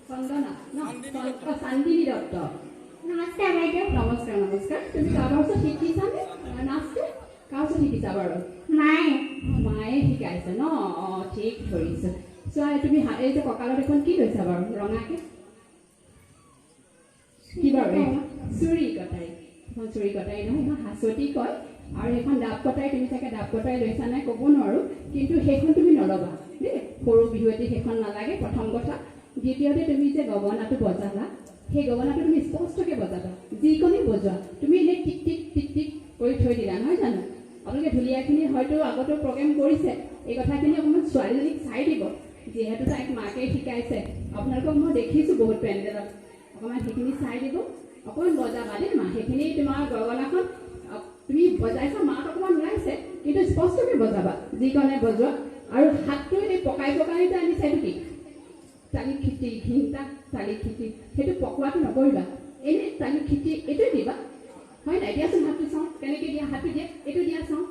চন্দনা ন চান্দিনী দত্ত নমস্কাৰ বাইদেউ। নমস্কাৰ নমস্কাৰ। তুমি কাৰোবাৰ ওচৰত শিকিছানে নাচটো? কাৰ ওচৰত শিকিছা বাৰু? মায়ে মায়ে শিকাইছে ন? অঁ ঠিক ধৰিছোঁ। চোৱা তুমি এই যে কঁকালত এখন কি লৈছা বাৰু ৰঙাকৈ? কি বাৰু চুৰি কটাৰী? এখন চুৰি কটাৰী নহয়, সেইখন হাঁচতি কয়। আৰু সেইখন ডাব কটাৰী, তুমি চাগে ডাব কটাৰী লৈছা নাই ক'ব নোৱাৰোঁ, কিন্তু সেইখন তুমি নল'বা দেই। সৰু বিহুৱতী সেইখন নালাগে প্ৰথম কথা। দ্বিতীয়তে তুমি যে গগনাটো বজাবা, সেই গগনাটো তুমি স্পষ্টকৈ বজাবা। যিকণেই বজোৱা তুমি এনেই টিক টিক টিক টিক কৰি থৈ দিলা নহয় জানো? আপোনালোকে ঢুলীয়াখিনি হয়তো আগতেও প্ৰগ্ৰেম কৰিছে, এই কথাখিনি অকণমান ছোৱালীজনীক চাই দিব, যিহেতু তাইক মাকে শিকাইছে। আপোনালোকক মই দেখিছোঁ বহুত পেণ্ডেলত, অকণমান সেইখিনি চাই দিব। অকণমান বজাবা দেই মা, সেইখিনি তোমাৰ গগনাখন তুমি বজাইছা, মাত অকণমান ওলাইছে, কিন্তু স্পষ্টকৈ বজাবা যিকণে বজোৱা। আৰু হাতটো এই পকাই পকাই যে আনিছে, এইটো কি তালি খিটি ঘিংটা তালি খিটি, সেইটো পকোৱাটো নকৰিবা, এনেই তালি খিটি এইটোৱে দিবা হয় নাই? দিয়াচোন হাতটো চাওঁ কেনেকৈ দিয়া, হাতটো দিয়া, এইটো দিয়া চাওঁ।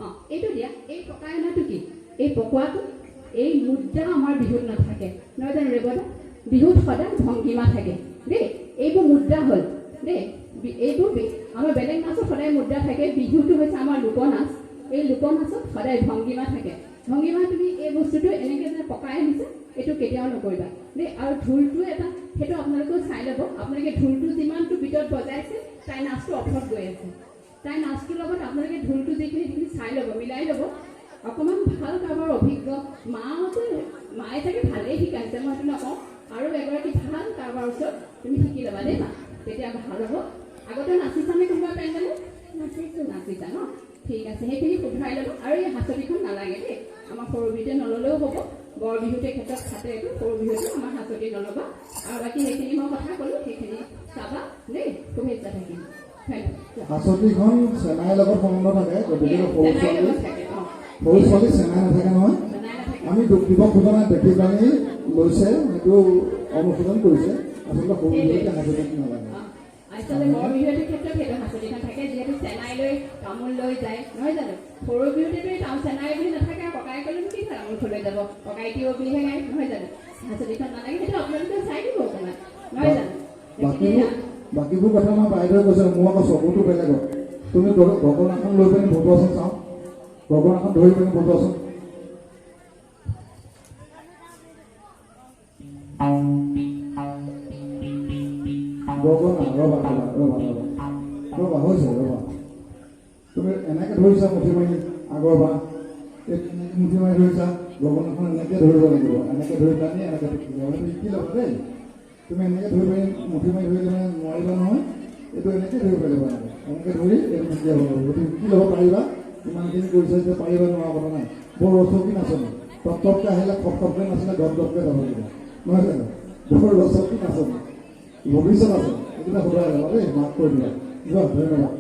অঁ এইটো দিয়া। এই পকাই অনাটো কি? এই পকোৱাটো। এই মুদ্ৰা আমাৰ বিহুত নাথাকে নহয় জানো ৰেবদা? বিহুত সদায় ভংগীমা থাকে দেই। এইবোৰ মুদ্ৰা হ'ল দেই। এইবোৰ আমাৰ বেলেগ নাচত সদায় মুদ্ৰা থাকে, বিহুটো হৈছে আমাৰ লোকনাচ। এই লোকনাচত সদায় ভংগীমা থাকে। ভংগীমা তুমি এই বস্তুটো এনেকৈ যে পকাই আনিছে, এইটো কেতিয়াও নকৰিবা দেই। আৰু ঢোলটো এটা, সেইটো আপোনালোকেও চাই ল'ব। আপোনালোকে ঢোলটো যিমানটো বিটত বজাইছে, তাই নাচটো অফত গৈ আছে। তাই নাচটোৰ লগত আপোনালোকে ঢোলটো যিখিনি সেইখিনি চাই ল'ব, মিলাই ল'ব। অকণমান ভাল কাৰোবাৰ অভিজ্ঞ মায়ে চাগে ভালেই শিকাইছে, মই সেইটো নকওঁ। আৰু এগৰাকী ভাল কাৰোবাৰ ওচৰত তুমি শিকি ল'বা দেই মা, তেতিয়া ভাল হ'ব। আগতে নাচিছানে কোনোবা পেণ্ডেলত? নাচিছা ন? ঠিক আছে, সেইখিনি শুধৰাই ল'ব। আৰু এই হাঁচতিখন নালাগে দেই, আমাৰ সৰু বিহুতে নল'লেও হ'ব। বৰ বিহুতে ক্ষেত্ৰত খাতে, এইটো সৰু বিহুতে আমাৰ হাঁচতি নল'বা। আৰু বাকী সেইখিনি মই কথা ক'লোঁ, সেইখিনি চাবা দেই। শুভেচ্ছা থাকিম, ধন্যবাদ। হাঁচতিখন চেনাইৰ লগত সম্বন্ধ থাকে, গতিকে সৰু ছোৱালী চেনাই নাথাকে নহয়। আমি দুখ দিব খোজা নাই, দেখি পানি লৈছে, সেইটো অনুশোচন কৰিছে। আচলতে সৰু বিহুতে হাঁচতি নালাগে। আচলতে বৰ বিহুৱতীৰ ক্ষেত্ৰত সেইটো হাঁচতিখন থাকে, যিহেতু চেনাই লৈ তামোল লৈ যায় নহয় জানো? সৰু বিহুতেতো এই চেনাই বুলি নাথাকে, আৰু ককাই ক'লেনো কি তামোল লৈ যাব, ককাই তিও বুলিহে গায় নহয় জানো? হাঁচতিখন নালাগে, সেইটো আপোনালোকে চাই দিব অকণমান নহয় জানো? বাকীবোৰ কথা মই বাইদেৱে কৈছে, মোৰ আকৌ চকুটো বেলেগত। তুমি গগনাখন লৈ পিনি বজোৱাচোন চাওঁ, গগনাখন ধৰি পিনি বজোৱাচোন। গগনা ৰবা হৈছে ৰবা। তুমি এনেকৈ ধৰিছা মুঠি মাৰি, আগৰ বা এনেকৈ মুঠি মাৰি ধৰিছা, গগনাখন এনেকৈ ধৰিব লাগিব, এনেকৈ ধৰি টানি এনেকৈ শিকি ল'বা দেই। তুমি এনেকৈ ধৰি পাৰি মুঠি মাৰি ধৰি কেনে নোৱাৰিবা নহয়, এইটো এনেকৈ ধৰিব পাৰিব লাগে। এনেকৈ ধৰি এইটো শিকি হ'ব লাগিব, গতিকে শিকি ল'ব পাৰিবা। ইমানখিনি কৰিছা যে পাৰিবা, নোৱাৰা কথা নাই। বৰ ৰচকী নাচনি, টপটপকৈ আহিলে খপকৈ নাচিলে গপকৈ যাব লাগিব নহয় জানো? বৰ ৰচকী নাচনি, ভৱিষ্যত আছে, এইকেইটা সদায় ল'বা দেই, মাক কৈ দিবা। যোৱা, ধন্যবাদ।